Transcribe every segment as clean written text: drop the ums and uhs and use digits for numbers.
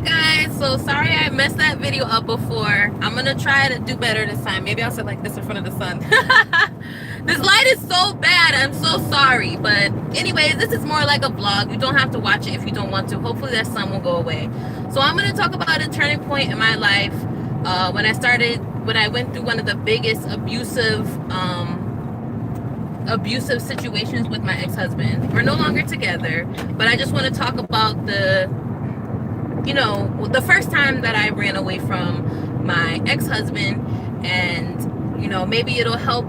Guys, so sorry I messed that video up before. I'm gonna try to do better this time. Maybe I'll sit like this in front of the sun. This light is so bad. I'm so sorry. But anyways, this is more like a vlog. You don't have to watch it if you don't want to. Hopefully that sun will go away. So I'm gonna talk about a turning point in my life when I went through one of the biggest abusive situations with my ex-husband. We're no longer together, but I just want to talk about the first time that I ran away from my ex-husband, and maybe it'll help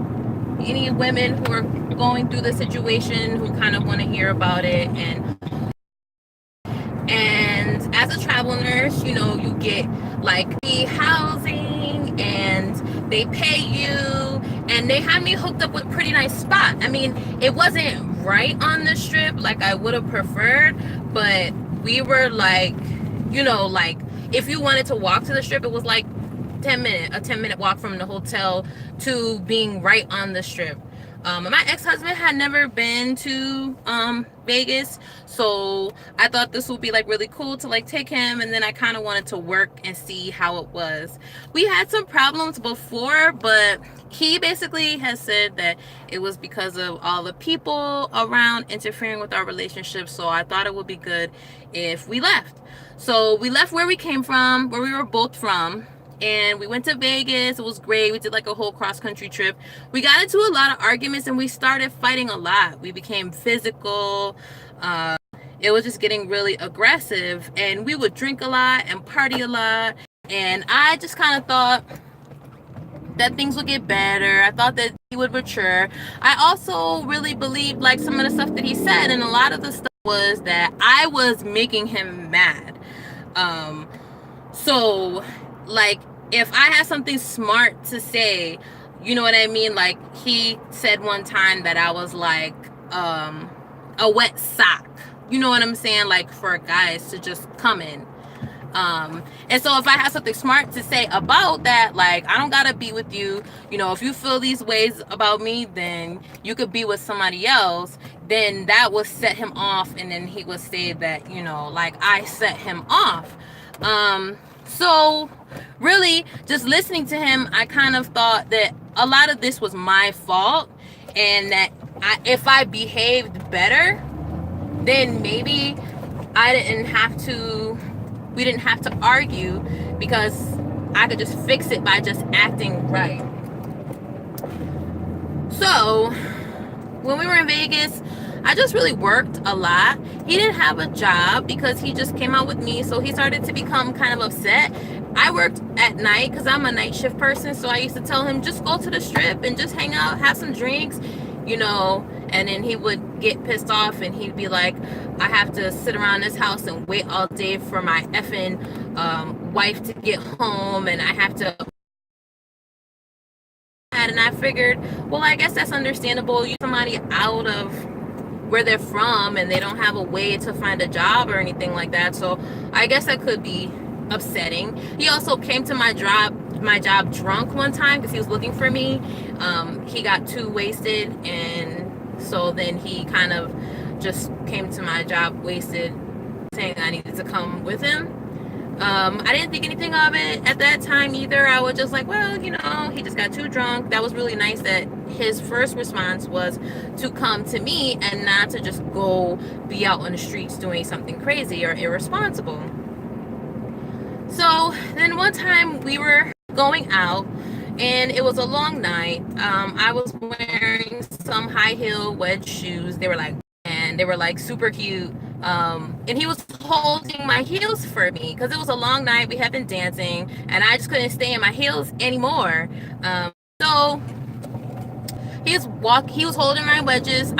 any women who are going through the situation, who kind of want to hear about it. And as a travel nurse, you get like the housing, and they pay you, and they had me hooked up with a pretty nice spot. I mean, it wasn't right on the strip like I would have preferred, but we were like, like if you wanted to walk to the strip, it was like a 10-minute walk from the hotel to being right on the strip. My ex-husband had never been to Vegas, so I thought this would be like really cool to like take him, and then I kind of wanted to work and see how it was. We had some problems before, but he basically has said that it was because of all the people around interfering with our relationship, so I thought it would be good if we left. So we left where we came from, where we were both from, and we went to Vegas. It was great. We did like a whole cross-country trip. We got into a lot of arguments, and we started fighting a lot. We became physical. It was just getting really aggressive, and we would drink a lot and party a lot, and I just kind of thought that things would get better. I thought that he would mature. I also really believed like some of the stuff that he said, and a lot of the stuff was that I was making him mad. So like if I had something smart to say, you know what I mean? Like he said one time that I was like a wet sock. You know what I'm saying? Like for guys to just come in. And so if I have something smart to say about that, like I don't gotta be with you, if you feel these ways about me, then you could be with somebody else. Then that would set him off, and then he would say that, like I set him off. So really just listening to him, I kind of thought that a lot of this was my fault, and that if I behaved better, then maybe we didn't have to argue, because I could just fix it by just acting right. So when we were in Vegas, I just really worked a lot. He didn't have a job because he just came out with me, so he started to become kind of upset. I worked at night because I'm a night shift person, so I used to tell him, just go to the strip and just hang out, have some drinks, and then he would get pissed off, and he'd be like, I have to sit around this house and wait all day for my effing wife to get home, and I have to. And I figured, well, I guess that's understandable. You somebody out of where they're from, and they don't have a way to find a job or anything like that, so I guess that could be upsetting. He also came to my job drunk one time because he was looking for me. He got too wasted, and so then he kind of just came to my job wasted, saying I needed to come with him. I didn't think anything of it at that time either. I was just like, well, he just got too drunk. That was really nice that his first response was to come to me and not to just go be out on the streets doing something crazy or irresponsible. So then one time we were going out, and it was a long night. I was wearing some high heel wedge shoes. They were like super cute. And he was holding my heels for me because it was a long night. We had been dancing, and I just couldn't stay in my heels anymore. So he was holding my wedges.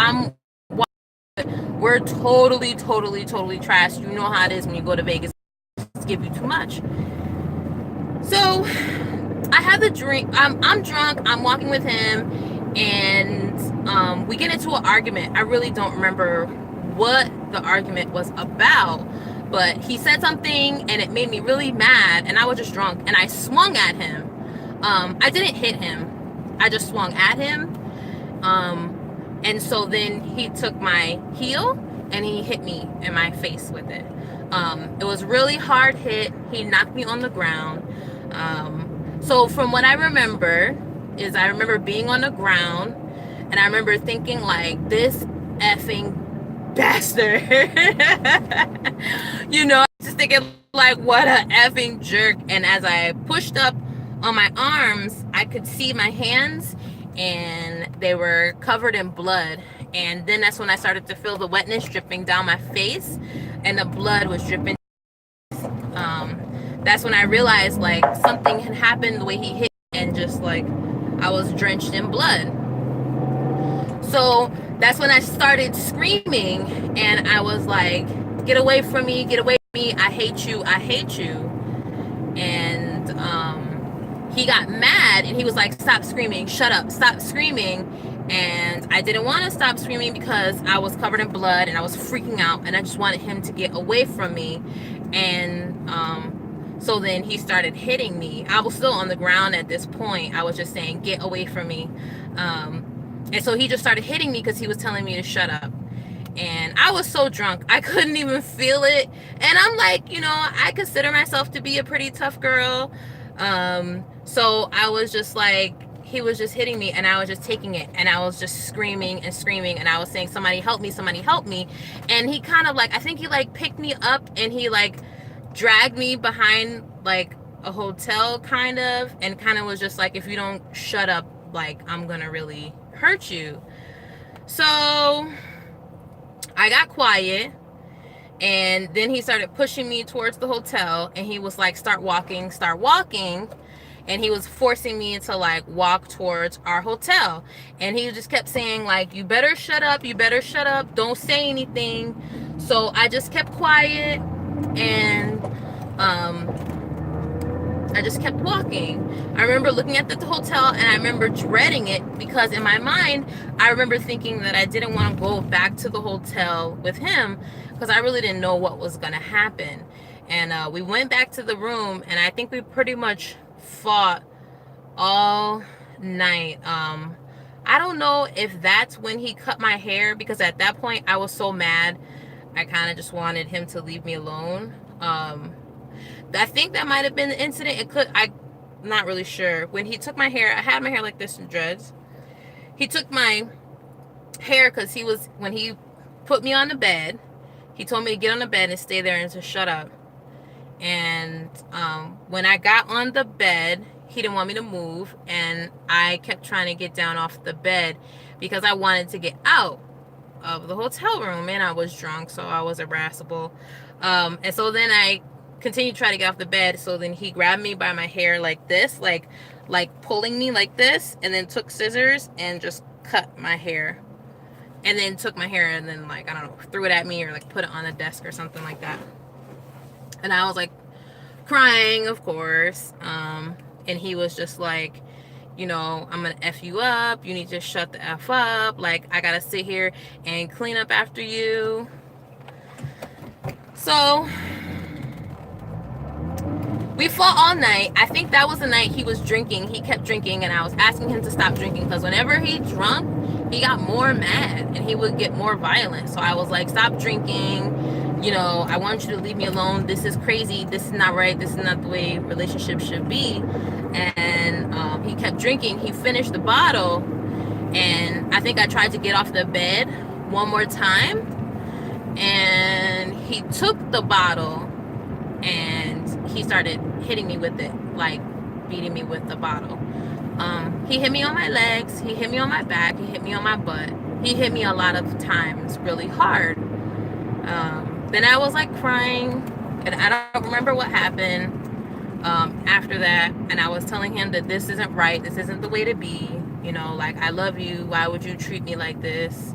We're totally trashed. You know how it is when you go to Vegas. It's give you too much. So I have the drink. I'm drunk. I'm walking with him, and we get into an argument. I really don't remember what the argument was about, but he said something, and it made me really mad, and I was just drunk, and I swung at him. I didn't hit him. I just swung at him. And so then he took my heel and he hit me in my face with it. It was really hard hit. He knocked me on the ground. So from what I remember is I remember being on the ground, and I remember thinking like, this effing bastard. Just thinking like, what a effing jerk. And as I pushed up on my arms, I could see my hands, and they were covered in blood. And then that's when I started to feel the wetness dripping down my face, and the blood was dripping. That's when I realized like something had happened the way he hit me, and just like I was drenched in blood. So that's when I started screaming, and I was like, get away from me, get away from me, I hate you, I hate you. And he got mad, and he was like, stop screaming, shut up, stop screaming. And I didn't want to stop screaming because I was covered in blood and I was freaking out, and I just wanted him to get away from me. And so then he started hitting me. I was still on the ground at this point. I was just saying, get away from me. And so he just started hitting me because he was telling me to shut up. And I was so drunk, I couldn't even feel it. And I'm like, I consider myself to be a pretty tough girl. So I was just like, he was just hitting me, and I was just taking it, and I was just screaming and screaming, and I was saying, somebody help me, somebody help me. And he kind of like, I think he like picked me up, and he like dragged me behind like a hotel kind of, and kind of was just like, if you don't shut up, like I'm gonna really hurt you. So I got quiet, and then he started pushing me towards the hotel, and he was like, start walking, and he was forcing me to like walk towards our hotel. And he just kept saying like, you better shut up, don't say anything. So I just kept quiet, and I just kept walking. I remember looking at the hotel, and I remember dreading it, because in my mind I remember thinking that I didn't want to go back to the hotel with him, because I really didn't know what was gonna happen. And we went back to the room, and I think we pretty much fought all night. I don't know if that's when he cut my hair, because at that point I was so mad, I kind of just wanted him to leave me alone. I think that might have been the incident. I'm not really sure. When he took my hair, I had my hair like this in dreads. He took my hair because when he put me on the bed, he told me to get on the bed and stay there and to shut up. And when I got on the bed, he didn't want me to move, and I kept trying to get down off the bed because I wanted to get out of the hotel room, and I was drunk, so I was irascible. And so then I continued to try to get off the bed. So then he grabbed me by my hair like this, like pulling me like this, and then took scissors and just cut my hair, and then took my hair and then like, I don't know, threw it at me or like put it on the desk or something like that. And I was like crying, of course. And he was just like, I'm gonna F you up, you need to shut the F up, like I gotta sit here and clean up after you. So we fought all night. I think that was the night he was drinking. He kept drinking, and I was asking him to stop drinking, because whenever he drunk, he got more mad and he would get more violent. So I was like, stop drinking, I want you to leave me alone, this is crazy, this is not right, this is not the way relationships should be. And he kept drinking. He finished the bottle, and I think I tried to get off the bed one more time, and he took the bottle and he started hitting me with it, like beating me with the bottle. He hit me on my legs, he hit me on my back, he hit me on my butt. He hit me a lot of times really hard. Then I was like crying, and I don't remember what happened after that. And I was telling him that this isn't right, this isn't the way to be, like, I love you, why would you treat me like this?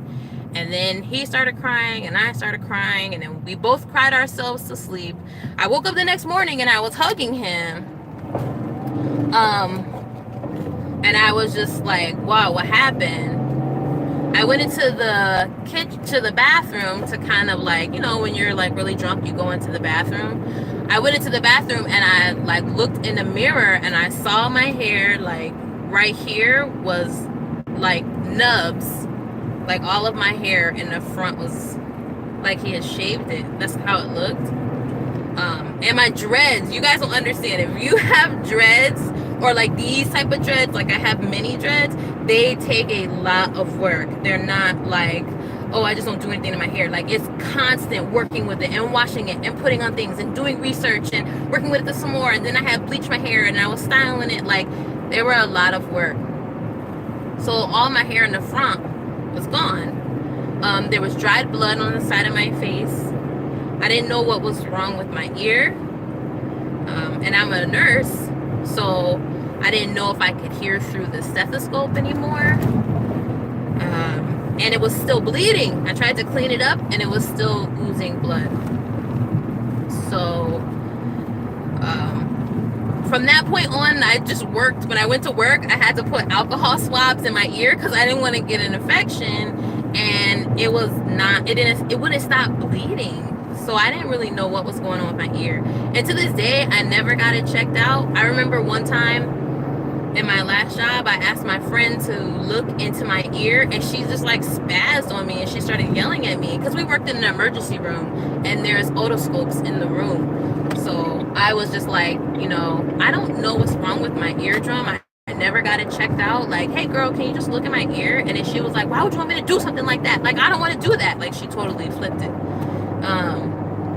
And then he started crying, and I started crying, and then we both cried ourselves to sleep. I woke up the next morning, and I was hugging him. And I was just like, wow, what happened? I went into the kitchen, to the bathroom, to kind of like, when you're like really drunk, you go into the bathroom. I went into the bathroom, and I like looked in the mirror, and I saw my hair, like right here was like nubs. Like all of my hair in the front was like he had shaved it. That's how it looked. And my dreads, you guys don't understand. If you have dreads or like these type of dreads, like I have mini dreads, they take a lot of work. They're not like, oh, I just don't do anything to my hair. Like, it's constant working with it and washing it and putting on things and doing research and working with it some more. And then I had bleached my hair and I was styling it. Like, they were a lot of work. So all my hair in the front was gone. There was dried blood on the side of my face. I didn't know what was wrong with my ear. And I'm a nurse, so I didn't know if I could hear through the stethoscope anymore. And it was still bleeding. I tried to clean it up and it was still oozing blood. So from that point on, I just worked. When I went to work, I had to put alcohol swabs in my ear because I didn't want to get an infection. And it wouldn't stop bleeding. So I didn't really know what was going on with my ear. And to this day, I never got it checked out. I remember one time in my last job, I asked my friend to look into my ear, and she just like spazzed on me and she started yelling at me because we worked in an emergency room and there's otoscopes in the room. So I was just like, I don't know what's wrong with my eardrum. I never got it checked out. Like, hey girl, can you just look at my ear? And then she was like, why would you want me to do something like that? Like, I don't want to do that. Like, she totally flipped it.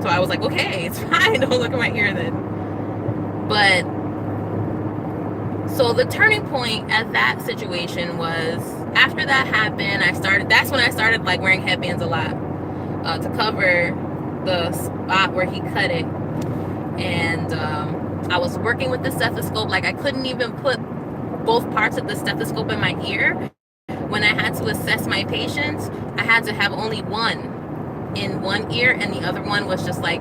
So I was like, okay, it's fine. Don't look at my ear then. But so the turning point at that situation was after that happened, that's when I started like wearing headbands a lot to cover the spot where he cut it. And I was working with the stethoscope. Like, I couldn't even put both parts of the stethoscope in my ear. When I had to assess my patients, I had to have only one in one ear and the other one was just like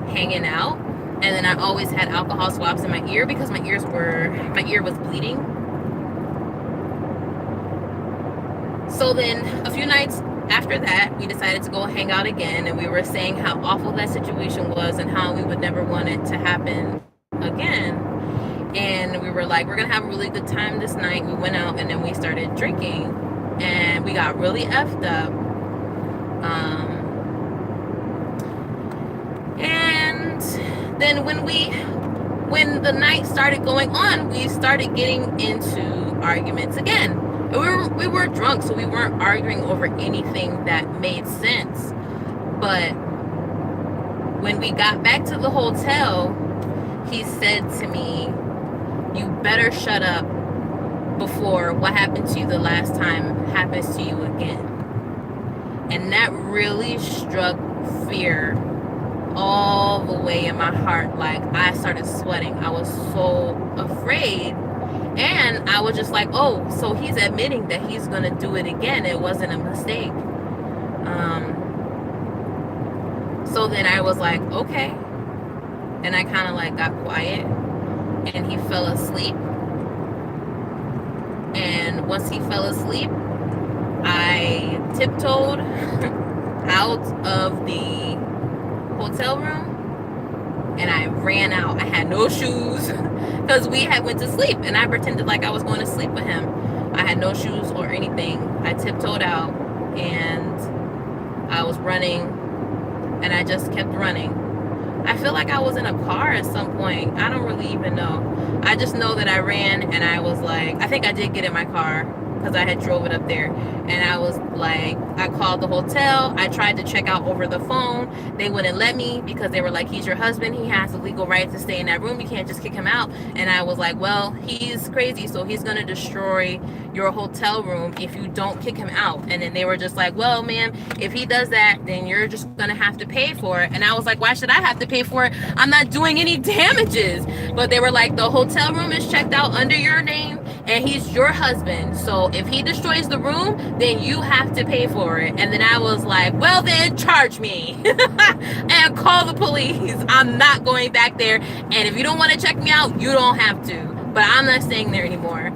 hanging out. And then I always had alcohol swabs in my ear because my ear was bleeding. So then a few nights after that, we decided to go hang out again, and we were saying how awful that situation was and how we would never want it to happen again. And we were like, we're gonna have a really good time this night. We went out and then we started drinking and we got really effed up. And then when the night started going on, we started getting into arguments again. We were drunk, so we weren't arguing over anything that made sense. But when we got back to the hotel, he said to me, you better shut up before what happened to you the last time happens to you again. And that really struck fear all the way in my heart. Like, I started sweating. I was so afraid. And I was just like, oh, so he's admitting that he's going to do it again. It wasn't a mistake. So then I was like, okay. And I kind of like got quiet. And he fell asleep. And once he fell asleep, I tiptoed out of the hotel room and I ran out. I had no shoes because we had went to sleep and I pretended like I was going to sleep with him. I had no shoes or anything. I tiptoed out and I was running and I just kept running. I feel like I was in a car at some point. I don't really even know. I just know that I ran and I was like, I think I did get in my car because I had drove it up there. And I was like, I called the hotel. I tried to check out over the phone. They wouldn't let me because they were like, he's your husband. He has the legal right to stay in that room. You can't just kick him out. And I was like, well, he's crazy, so he's going to destroy your hotel room if you don't kick him out. And then they were just like, well, ma'am, if he does that, then you're just going to have to pay for it. And I was like, why should I have to pay for it? I'm not doing any damages. But they were like, the hotel room is checked out under your name and he's your husband. So if he destroys the room, then you have to pay for it. And then I was like, well, then charge me and call the police. I'm not going back there. And if you don't want to check me out, you don't have to. But I'm not staying there anymore.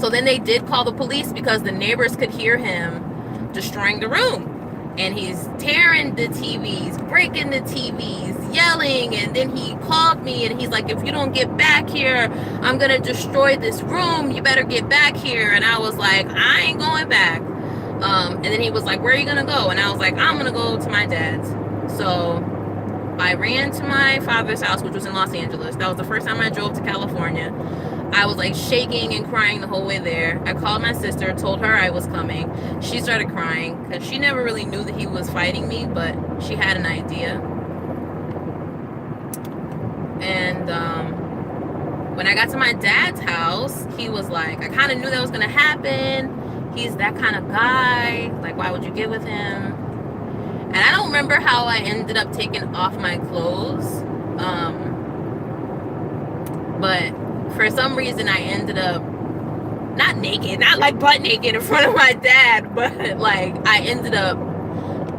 So then they did call the police because the neighbors could hear him destroying the room. And he's tearing the TVs, breaking the TVs, yelling. And then he called me and he's like, if you don't get back here, I'm going to destroy this room. You better get back here. And I was like, I ain't going back. And then he was like, where are you going to go? And I was like, I'm going to go to my dad's. So I ran to my father's house, which was in Los Angeles. That was the first time I drove to California. I was like shaking and crying the whole way there. I called my sister, told her I was coming. She started crying because she never really knew that he was fighting me, but she had an idea. And when I got to my dad's house, he was like, I kind of knew that was going to happen. He's that kind of guy. Like, why would you get with him? And I don't remember how I ended up taking off my clothes. But for some reason, I ended up not naked, not like butt naked in front of my dad, but like I ended up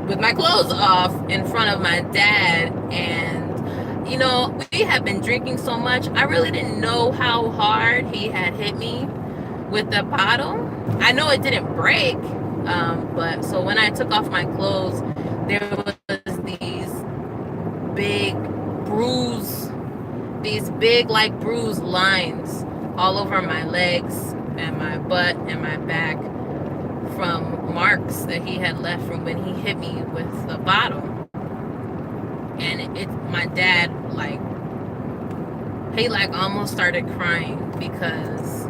with my clothes off in front of my dad. And, you know, we had been drinking so much, I really didn't know how hard he had hit me with the bottle. I know it didn't break, but so when I took off my clothes, there was these big like bruise lines all over my legs and my butt and my back from marks that he had left from when he hit me with the bottle. And my dad, like, he like almost started crying because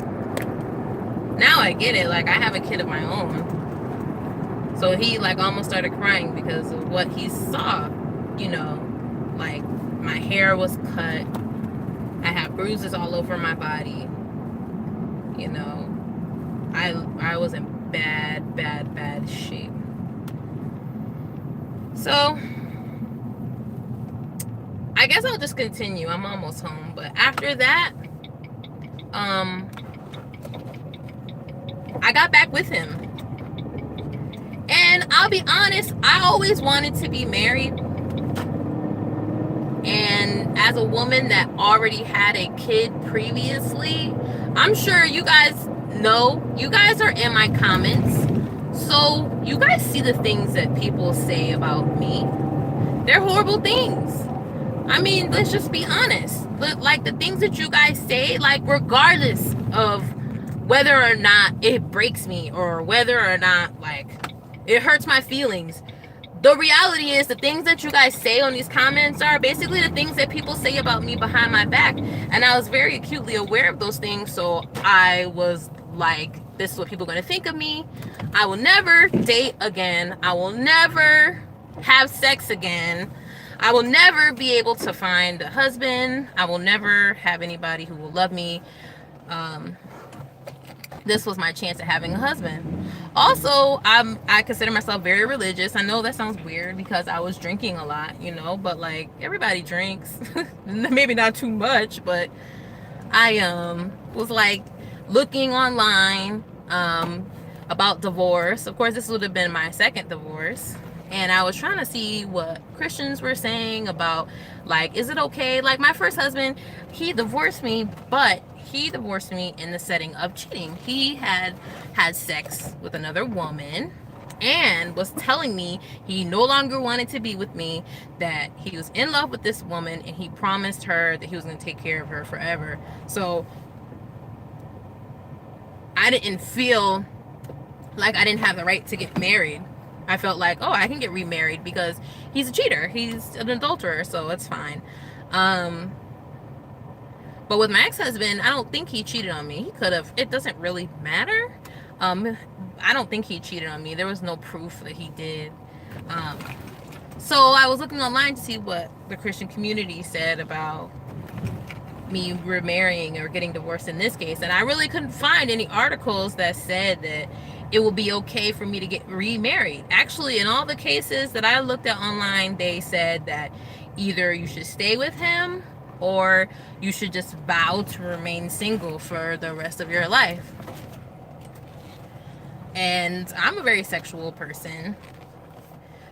now I get it. Like, I have a kid of my own. So he like almost started crying because of what he saw, you know, like my hair was cut. I had bruises all over my body. You know, I was in bad shape. So I guess I'll just continue. I'm almost home. But after that, I got back with him. And I'll be honest, I always wanted to be married. And as a woman that already had a kid previously, I'm sure you guys know, you guys are in my comments. So you guys see the things that people say about me. They're horrible things. I mean, let's just be honest. Like the things that you guys say, like regardless of whether or not it breaks me or whether or not like it hurts my feelings, the reality is the things that you guys say on these comments are basically the things that people say about me behind my back. And I was very acutely aware of those things. So I was like, this is what people are going to think of me. I will never date again. I will never have sex again. I will never be able to find a husband. I will never have anybody who will love me. This was my chance at having a husband. Also, I consider myself very religious. I know that sounds weird because I was drinking a lot, you know, but like everybody drinks. Maybe not too much, but I was like looking online about divorce. Of course, this would have been my second divorce. And I was trying to see what Christians were saying about, like, is it okay? Like, my first husband, he divorced me, but he divorced me in the setting of cheating. He had sex with another woman and was telling me he no longer wanted to be with me, that he was in love with this woman, and he promised her that he was going to take care of her forever. So I didn't feel like I didn't have the right to get married. I felt like, oh, I can get remarried because he's a cheater. He's an adulterer, so it's fine. But with my ex-husband, I don't think he cheated on me. He could have. It doesn't really matter. I don't think he cheated on me. There was no proof that he did. So I was looking online to see what the Christian community said about me remarrying or getting divorced in this case. And I really couldn't find any articles that said that it will be okay for me to get remarried. Actually, in all the cases that I looked at online, they said that either you should stay with him or you should just vow to remain single for the rest of your life. And I'm a very sexual person.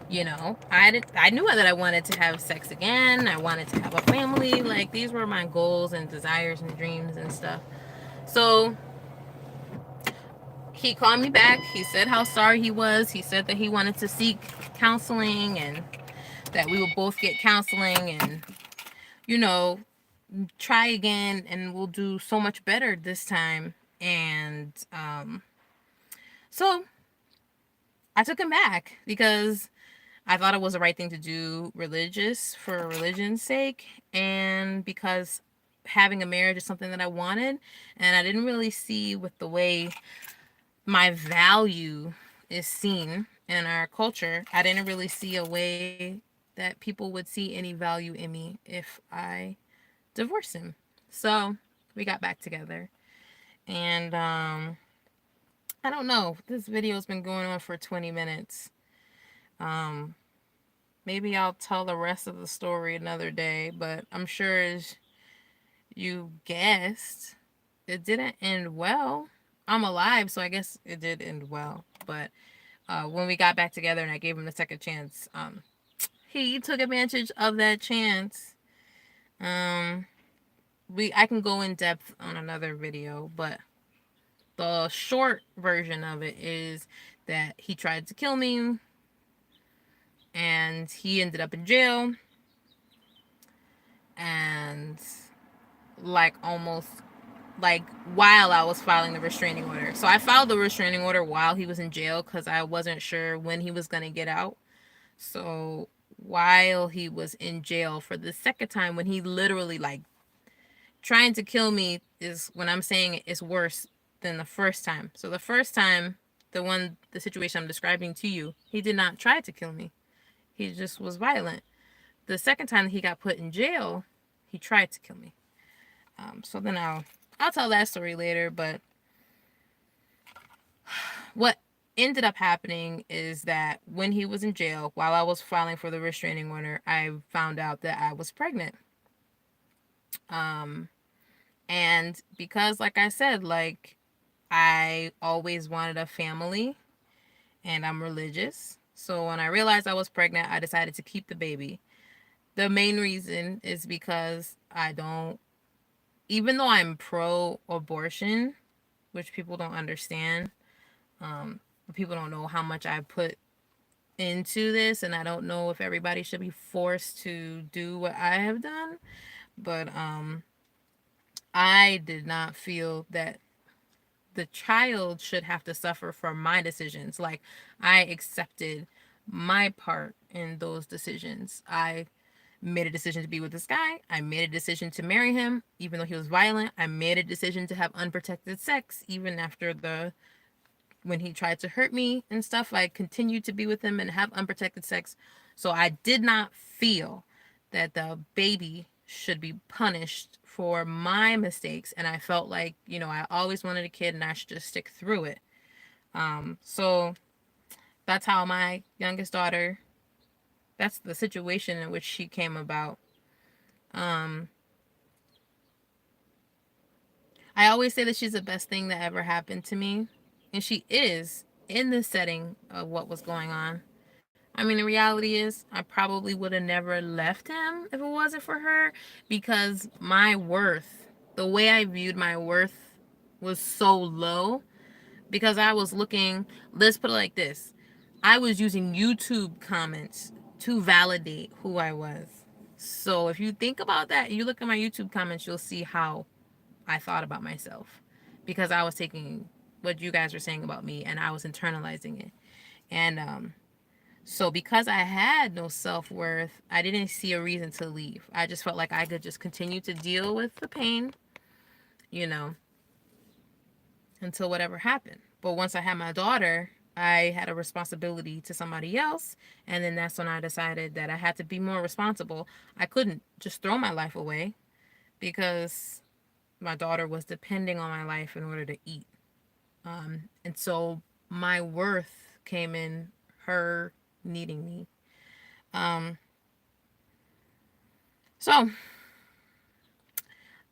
You know, I knew that I wanted to have sex again. I wanted to have a family. Like, these were my goals and desires and dreams and stuff. So he called me back. He said how sorry he was. He said that he wanted to seek counseling and that we would both get counseling and, you know, try again and we'll do so much better this time. And so I took him back because I thought it was the right thing to do for religion's sake, and because having a marriage is something that I wanted, and I didn't really see with the way my value is seen in our culture, I didn't really see a way that people would see any value in me if I divorced him. So we got back together. And I don't know. This video's been going on for 20 minutes. Um, Maybe I'll tell the rest of the story another day, but I'm sure as you guessed, it didn't end well. I'm alive, so I guess it did end well. But when we got back together and I gave him the second chance, he took advantage of that chance. Um, I can go in depth on another video, but the short version of it is that he tried to kill me and he ended up in jail, and like almost like while I was filing the restraining order. So I filed the restraining order while he was in jail because I wasn't sure when he was going to get out. So while he was in jail for the second time, when he literally like trying to kill me, is when I'm saying it is worse than the first time. So the first time, the situation I'm describing to you, he did not try to kill me. He just was violent. The second time he got put in jail, he tried to kill me. So then I'll tell that story later. But what ended up happening is that when he was in jail, while I was filing for the restraining order, I found out that I was pregnant. And because, like I said, like I always wanted a family, and I'm religious. So when I realized I was pregnant, I decided to keep the baby. The main reason is because I don't, even though I'm pro abortion, which people don't understand, people don't know how much I put into this, and I don't know if everybody should be forced to do what I have done. But I did not feel that the child should have to suffer for my decisions. Like, I accepted my part in those decisions. I made a decision to be with this guy. I made a decision to marry him, even though he was violent. I made a decision to have unprotected sex, even after when he tried to hurt me and stuff. I continued to be with him and have unprotected sex. So I did not feel that the baby should be punished for my mistakes. And I felt like, I always wanted a kid and I should just stick through it. So that's how my youngest daughter, that's the situation in which she came about. I always say that she's the best thing that ever happened to me. And she is, in the setting of what was going on. I mean, the reality is, I probably would have never left him if it wasn't for her, because my worth, the way I viewed my worth, was so low. Because I was looking, let's put it like this, I was using YouTube comments to validate who I was. So if you think about that, you look at my YouTube comments, you'll see how I thought about myself, because I was taking what you guys were saying about me and I was internalizing it. And so because I had no self-worth, I didn't see a reason to leave. I just felt like I could just continue to deal with the pain, you know, until whatever happened. But once I had my daughter, I had a responsibility to somebody else. And then that's when I decided that I had to be more responsible. I couldn't just throw my life away because my daughter was depending on my life in order to eat. And so my worth came in her needing me. So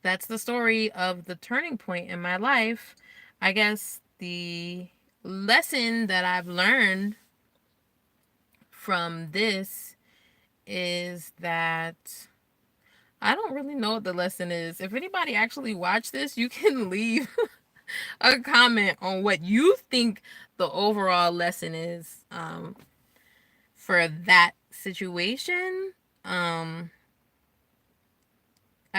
that's the story of the turning point in my life. I guess the lesson that I've learned from this is that I don't really know what the lesson is. If anybody actually watched this, you can leave a comment on what you think the overall lesson is for that situation. I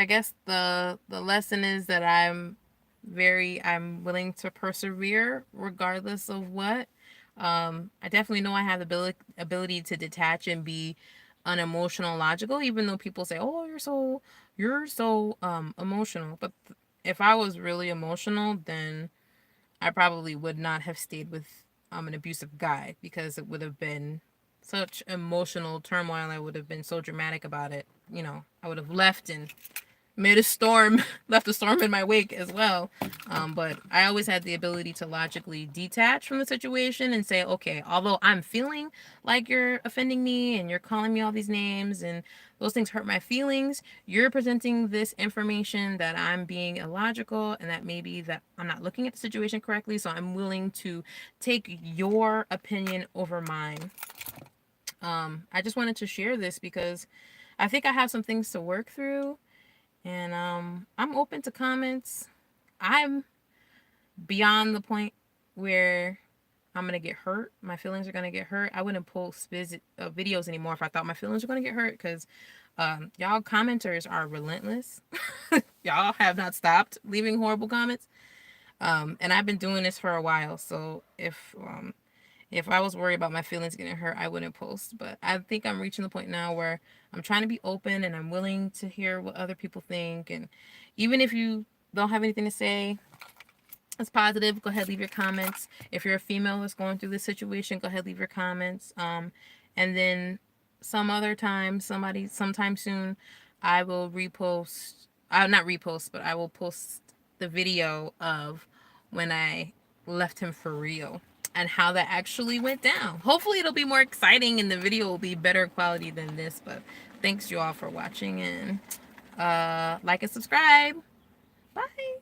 guess the lesson is that I'm willing to persevere regardless of what. I definitely know I have the ability to detach and be unemotional, logical, even though people say, "Oh, you're so emotional." But if I was really emotional, then I probably would not have stayed with an abusive guy, because it would have been such emotional turmoil. I would have been so dramatic about it. I would have left and made a storm, left a storm in my wake as well. But I always had the ability to logically detach from the situation and say, okay, although I'm feeling like you're offending me and you're calling me all these names and those things hurt my feelings, you're presenting this information that I'm being illogical and that maybe that I'm not looking at the situation correctly. So I'm willing to take your opinion over mine. I just wanted to share this because I think I have some things to work through, and I'm open to comments. I'm beyond the point where I'm gonna get hurt. My feelings are gonna get hurt. I wouldn't post videos anymore if I thought my feelings were gonna get hurt, because y'all commenters are relentless. Y'all have not stopped leaving horrible comments. And I've been doing this for a while, so if I was worried about my feelings getting hurt, I wouldn't post. But I think I'm reaching the point now where I'm trying to be open and I'm willing to hear what other people think. And even if you don't have anything to say that's positive, go ahead, leave your comments. If you're a female that's going through this situation, go ahead, leave your comments. And then some other time, sometime soon, I will repost. I'll not repost, but I will post the video of when I left him for real and how that actually went down. Hopefully it'll be more exciting and the video will be better quality than this. But thanks you all for watching, and like and subscribe. Bye.